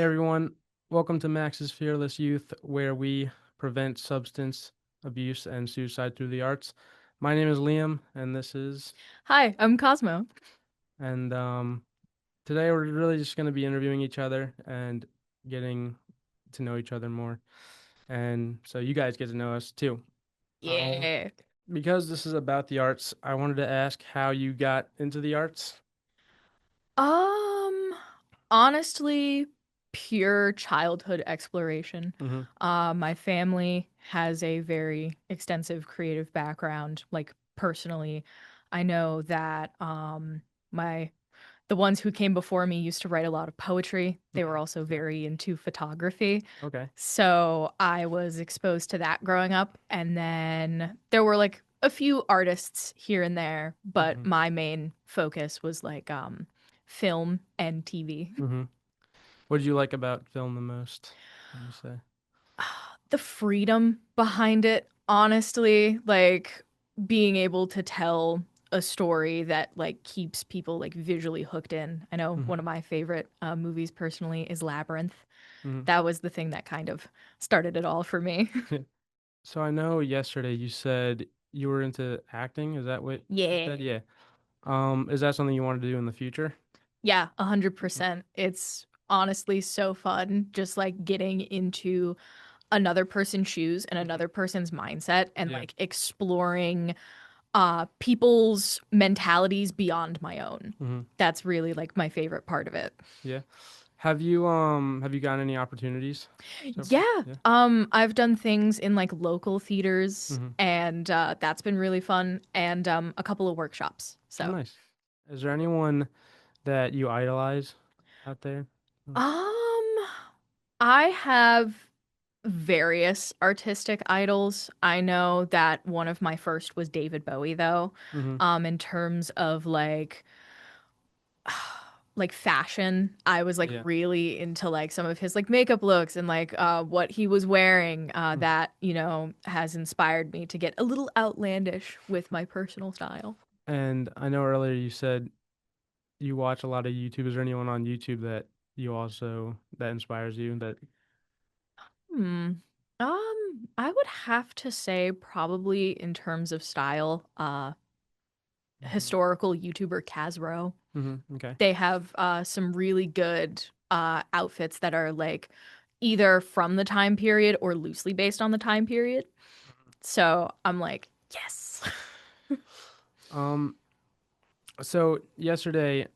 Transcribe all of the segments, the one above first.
Hey everyone, welcome to Max's Fearless Youth, where we prevent substance abuse and suicide through the arts. My name is Liam, and this is, Hi, I'm Cosmo. and today we're really just going to be interviewing each other and getting to know each other more, and so you guys get to know us too. Um, Yeah. because this is about the arts, I wanted to ask how you got into the arts. Um, Honestly, pure childhood exploration. Mm-hmm. My family has a very extensive creative background. Like personally, I know that my the ones who came before me used to write a lot of poetry. They were Mm-hmm. also Yeah. very into photography. Okay. So I was exposed to that growing up. And then there were like a few artists here and there, but Mm-hmm. my main focus was like film and TV. Mm-hmm. What did you like about film the most? Would you say? The freedom behind it, honestly, like being able to tell a story that like keeps people like visually hooked in. I know one of my favorite movies personally is Labyrinth. Mm-hmm. That was the thing that kind of started it all for me. So I know yesterday you said you were into acting. Is that what you Yeah. said? Yeah. Is that something you want to do in the future? Yeah, 100%. It's honestly so fun just like getting into another person's shoes and Mhm. another person's mindset and Yeah. like exploring people's mentalities beyond my own. Hmm. That's really like my favorite part of it. Yeah. Have you gotten any opportunities so far? Yeah. Yeah. I've done things in like local theaters Hmm. and that's been really fun and a couple of workshops. Oh, So, nice. Is there anyone that you idolize out there? um I have various artistic idols. I know that one of my first was David Bowie though. Mm-hmm. In terms of like fashion, I was like Yeah. really into like some of his like makeup looks and like what he was wearing Mhm. that, has inspired me to get a little outlandish with my personal style. And I know earlier you said you watch a lot of YouTube. Is there anyone on YouTube that you also that inspires you that Hmm. I would have to say probably in terms of style, Mm-hmm. historical YouTuber Casro. Mm-hmm. Okay. They have some really good outfits that are like either from the time period or loosely based on the time period. So I'm like, yes. Um, so yesterday,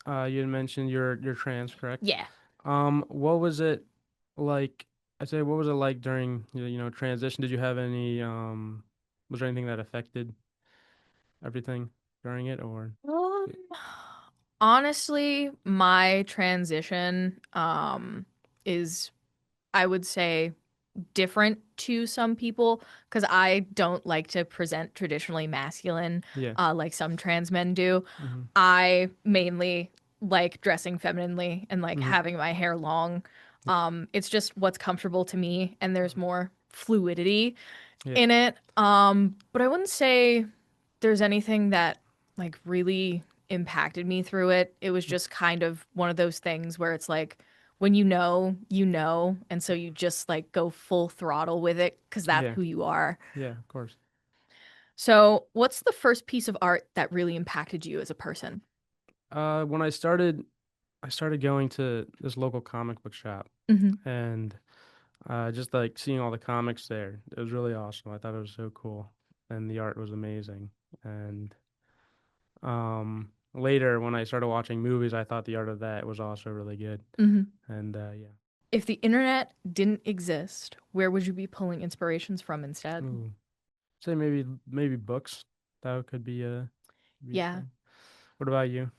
you had mentioned you're trans, correct? Yeah. What was it like? I say, what was it like during transition? Did you have any was there anything that affected everything during it, or Um, Honestly, my transition is I would say different to some people because I don't like to present traditionally masculine yeah? like some trans men do. Mm-hmm. I mainly like dressing femininely and like Mm-hmm. having my hair long. Yeah. It's just what's comfortable to me and there's more fluidity Yeah. in it. But I wouldn't say there's anything that like really impacted me through it. It was just kind of one of those things where it's like when you know, and so you just like go full throttle with it because that's Yeah. who you are. Yeah. Of course. So, what's the first piece of art that really impacted you as a person? When I started going to this local comic book shop, Hmm. and just like seeing all the comics there, it was really awesome. I thought it was so cool, and the art was amazing. And later, when I started watching movies, I thought the art of that was also really good. Hmm. And yeah, If the internet didn't exist, where would you be pulling inspirations from instead? ooh, say maybe books. That could be a Yeah. thing. What about you?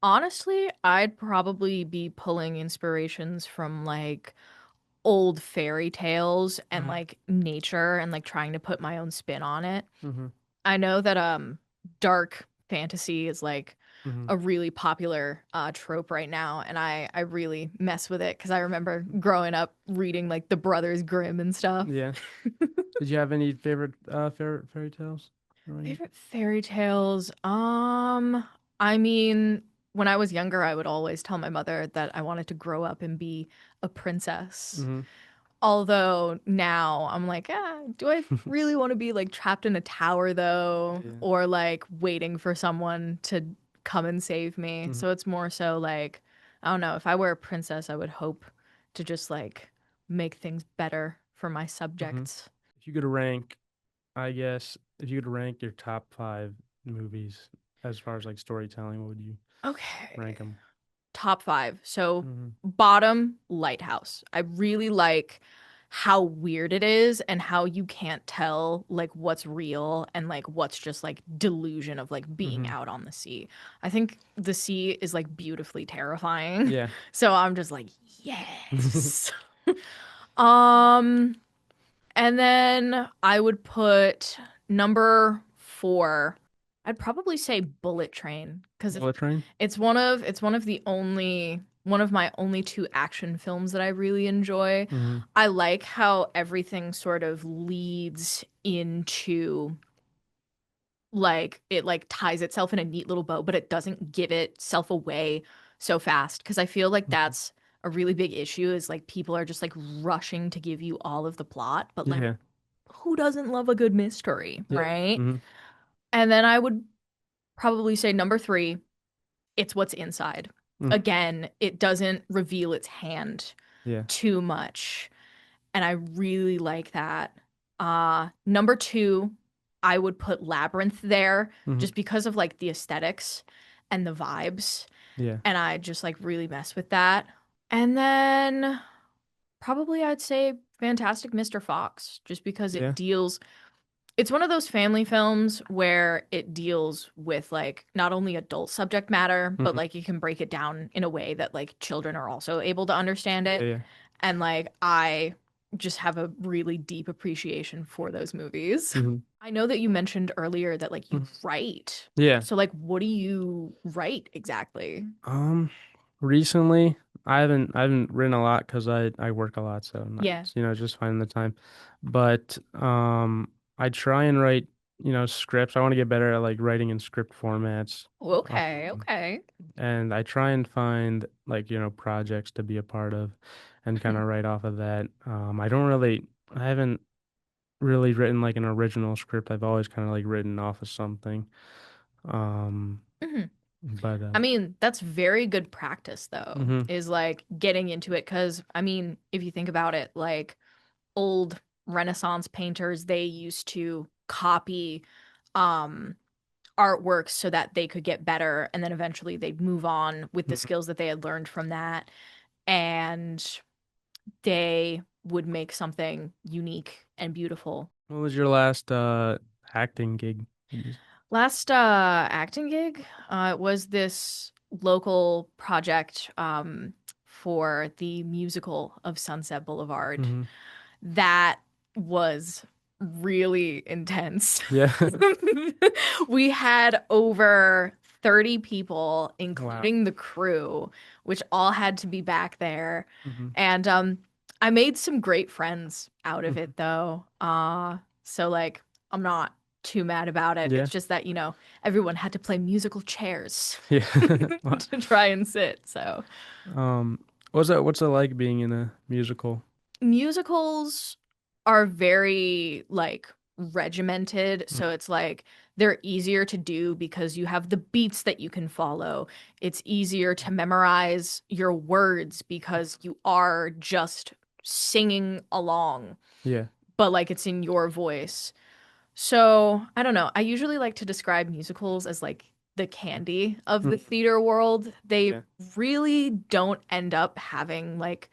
Honestly, I'd probably be pulling inspirations from like old fairy tales and Mm-hmm. like nature and like trying to put my own spin on it. Mm-hmm. I know that dark fantasy is like Mm-hmm. a really popular trope right now and I really mess with it because I remember growing up reading like the Brothers Grimm and stuff. Yeah. Did you have any favorite fairy tales growing up? Favorite fairy tales? I mean, when I was younger, I would always tell my mother that I wanted to grow up and be a princess. Hmm. Although now I'm like, do I really want to be like trapped in a tower though? Yeah. Or like waiting for someone to come and save me? Hmm. So it's more so like, I don't know, if I were a princess, I would hope to just like make things better for my Hmm. subjects. If you could rank, I guess, if you could rank your top five movies as far as like storytelling, what would you rank Okay. them? Top five. So, Hmm. bottom, Lighthouse. I really like how weird it is and how you can't tell like what's real and like what's just like delusion of like being Hmm. out on the sea. I think the sea is like beautifully terrifying. Yeah. So I'm just like, yes. Um, and then I would put number four. I'd probably say Bullet Train because Bullet Train. it's one of the only one of my only two action films that I really enjoy. Hmm. I like how everything sort of leads into like it like ties itself in a neat little bow, but it doesn't give itself away so fast because I feel like Hmm. that's a really big issue is like people are just like rushing to give you all of the plot, but like Yeah. who doesn't love a good mystery, Yeah. right? Hmm. And then I would probably say number three, it's what's inside. Hmm. Again, it doesn't reveal its hand Yeah. too much. And I really like that. Number two, I would put Labyrinth there Hmm. just because of like the aesthetics and the vibes. Yeah. And I just like really mess with that. And then probably I'd say Fantastic Mr. Fox, just because Yeah. it's one of those family films where it deals with like not only adult subject matter, but Hmm. like you can break it down in a way that like children are also able to understand Yeah. it. Yeah. And like I just have a really deep appreciation for those movies. Hmm. I know that you mentioned earlier that like you Hmm. write. Yeah. So like what do you write exactly? Um, Recently I haven't written a lot because I work a lot, so I'm not, Yeah. just finding the time. But I try and write, scripts. I want to get better at like writing in script formats. Okay, Um, okay. and I try and find like, projects to be a part of and kind Mhm, of write off of that. I haven't really written like an original script. I've always kind of like written off of something. Um, mhm. but I mean, that's very good practice though, hmm. is like getting into it. Cause I mean, if you think about it, like old Renaissance painters, they used to copy um artworks so that they could get better and then eventually they'd move on with the skills that they had learned from that and they would make something unique and beautiful. What was your last acting gig? Last acting gig was this local project for the musical of Sunset Boulevard. Mm-hmm. That was really intense. Yeah. We had over 30 people, Wow. including the crew, which all had to be back there. Hmm. And I made some great friends out of Hmm. it though. So like I'm not too mad about it. Yeah. It's just that, everyone had to play musical chairs Yeah. Wow. to try and sit. So Um, what's it like being in a musical? musicals are very like regimented, Mm. so it's like they're easier to do because you have the beats that you can follow. It's easier to memorize your words because you are just singing along, Yeah. but like it's in your voice. So, I don't know. I usually like to describe musicals as like the candy of the Mm. theater world. They Yeah. really don't end up having like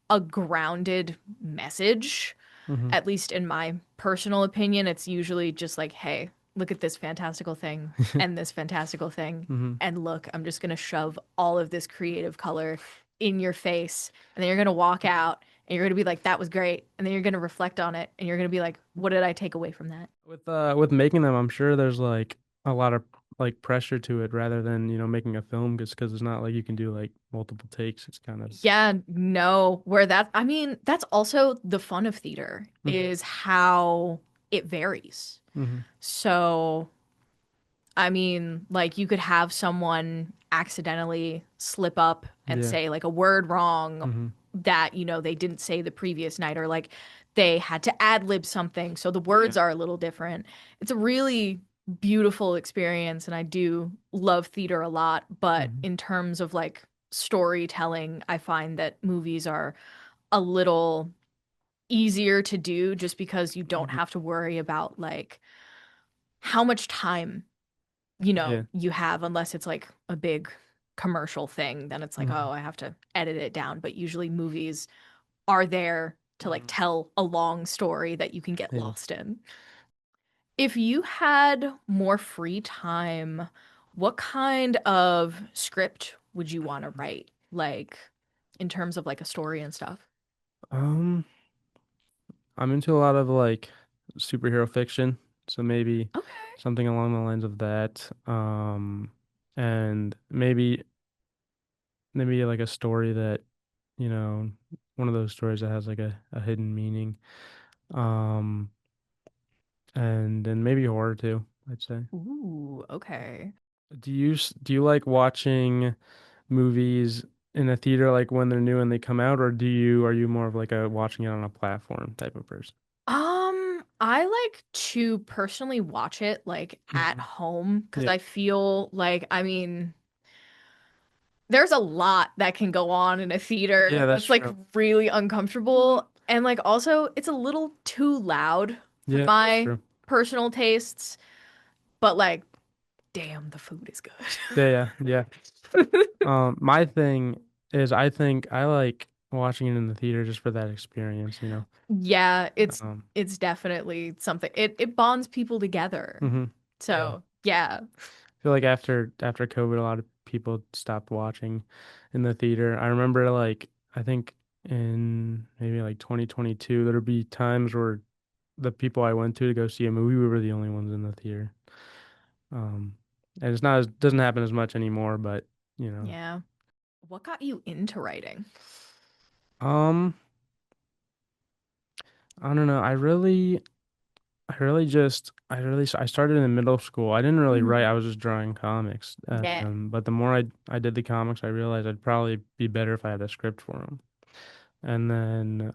a grounded message, Hmm. at least in my personal opinion. It's usually just like, hey, look at this fantastical thing and this fantastical thing. Hmm. And look, I'm just going to shove all of this creative color in your face. And then you're going to walk out and you're going to be like, that was great. And then you're going to reflect on it and you're going to be like, what did I take away from that? With making them, I'm sure there's like a lot of like pressure to it rather than, making a film just because it's not like you can do like multiple takes. It's kind of. Yeah, no, where that, I mean, that's also the fun of theater Hmm. is how it varies. Hmm. So, I mean, like you could have someone accidentally slip up and Yeah. say like a word wrong Mm-hmm. that, they didn't say the previous night, or like they had to ad lib something. So the words Yeah. are a little different. It's a really beautiful experience, and I do love theater a lot. But Mm-hmm. in terms of like storytelling, I find that movies are a little easier to do just because you don't Mm-hmm. have to worry about like how much time, Yeah. you have, unless it's like a big commercial thing, then it's like, Mm-hmm. oh, I have to edit it down. But usually movies are there to like Mm-hmm. tell a long story that you can get Yeah. lost in. If you had more free time, what kind of script would you want to write? Like in terms of like a story and stuff? Um, I'm into a lot of like superhero fiction, so maybe Okay. something along the lines of that. And maybe like a story that, you know, one of those stories that has like a hidden meaning. Um, and then maybe horror too, I'd say. Ooh, okay. Do you like watching movies in a theater like when they're new and they come out, or are you more of like a watching it on a platform type of person? I like to personally watch it like at Hmm. home because Yeah. I feel like, I mean, there's a lot that can go on in a Yeah, theater that's that's like true. really uncomfortable. And like also, it's a little too loud for Yeah, that's my true. personal tastes, but like, damn, the food is good. Yeah, yeah, yeah. My thing is I think I like watching it in the theater just for that experience, you know. Yeah, it's Um, it's definitely something. It bonds people together. hmm. Yeah. So, yeah. I feel like after COVID, a lot of people stopped watching in the theater. I remember like I think in maybe like 2022, there'd be times where the people I went to go see a movie, we were the only ones in the theater. Um, and it's not as doesn't happen as much anymore, but you know. Yeah. What got you into writing? Um, I don't know. I started in middle school. I didn't really write. Mhm. I was just drawing comics. Yeah. But the more I did the comics, I realized I'd probably be better if I had a script for them. And then,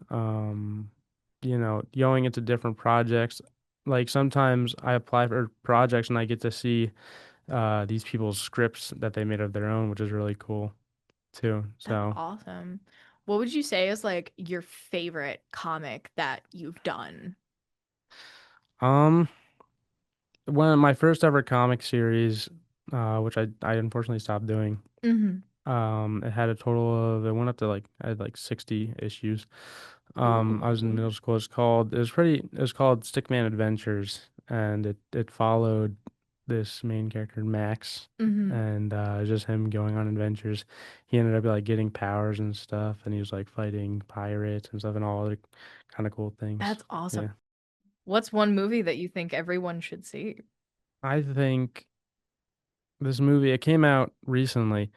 going into different projects, like sometimes I apply for projects and I get to see these people's scripts that they made of their own, which is really cool too. That's So, awesome. What would you say is like your favorite comic that you've done? um, one my first ever comic series, which I unfortunately stopped doing. Hmm. It had a total of it went up to like I had like 60 issues. I was in Ooh. middle school. It was called Stickman Adventures, and it followed this main character Max, Hmm. and it was just him going on adventures. He ended up like getting powers and stuff, and he was like fighting pirates and stuff and all other kind of cool things. That's awesome. Yeah, What's one movie that you think everyone should see? I think this movie it came out recently.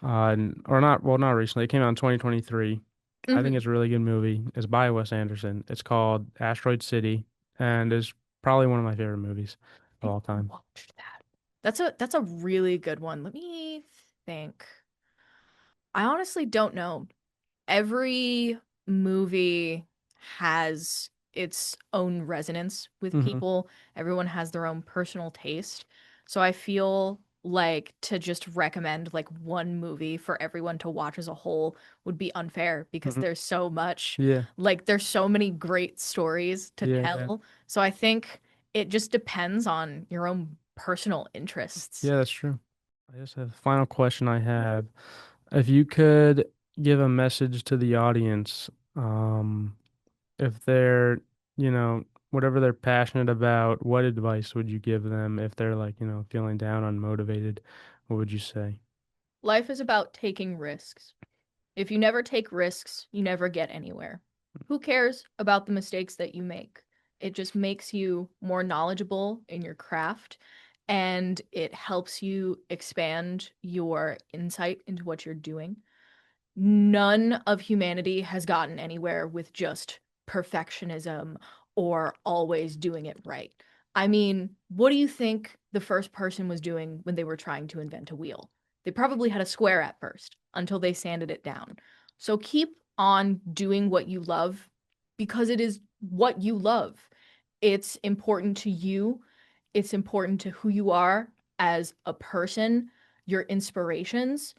Or not, well, not recently. It came out in 2023. I think Hmm. it's a really good movie. It's by Wes Anderson. It's called Asteroid City, and is probably one of my favorite movies of I all time. watched that. That's a really good one. Let me think. I honestly don't know. Every movie has its own resonance with Hmm. people. Everyone has their own personal taste. So I feel like to just recommend like one movie for everyone to watch as a whole would be unfair because Hmm. Yeah, there's so many great stories to yeah, yeah, tell. So I think it just depends on your own personal interests. yeah. That's true. I just have the final question I have. If you could give a message to the audience, if they're, whatever they're passionate about, what advice would you give them if they're like, feeling down, unmotivated? What would you say? Life is about taking risks. If you never take risks, you never get anywhere. Who cares about the mistakes that you make? It just makes you more knowledgeable in your craft, and it helps you expand your insight into what you're doing. None of humanity has gotten anywhere with just perfectionism or always doing it right. I mean, what do you think the first person was doing when they were trying to invent a wheel? They probably had a square at first until they sanded it down. So keep on doing what you love because it is what you love. It's important to you, it's important to who you are as a person, your inspirations.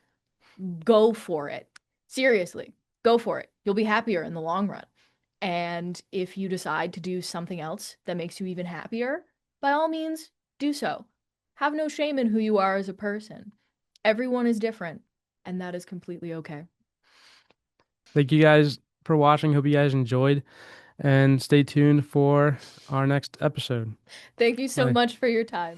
Go for it. Seriously, go for it. You'll be happier in the long run. And if you decide to do something else that makes you even happier, by all means, do so. Have no shame in who you are as a person. Everyone is different, and that is completely okay. Thank you guys for watching. Hope you guys enjoyed, and stay tuned for our next episode. Thank you so Bye. much for your time.